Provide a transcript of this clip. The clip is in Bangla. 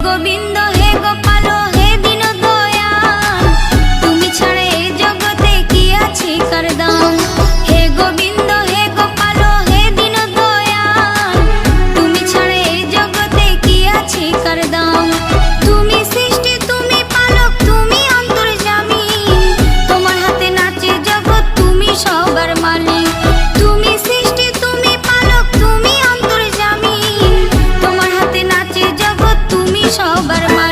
গোবিন্দ হে গোপাল হে দীন দয়াল, তুমি ছাড়া এই জগতে কি আছে কার দাম। হে গোবিন্দ হে গোপাল হে দীন দয়াল, তুমি ছাড়া এই জগতে কি আছে কার দাম। তুমি সৃষ্টি তুমি পালক তুমি অন্তর্যামী, তোমার হাতে নাচে জগৎ তুমি সবার মালিক। তুমি সৃষ্টি তুমি পালক তুমি অন্তর্যামী, তোমার হাতে নাচে জগৎ তুমি সবার মালিক।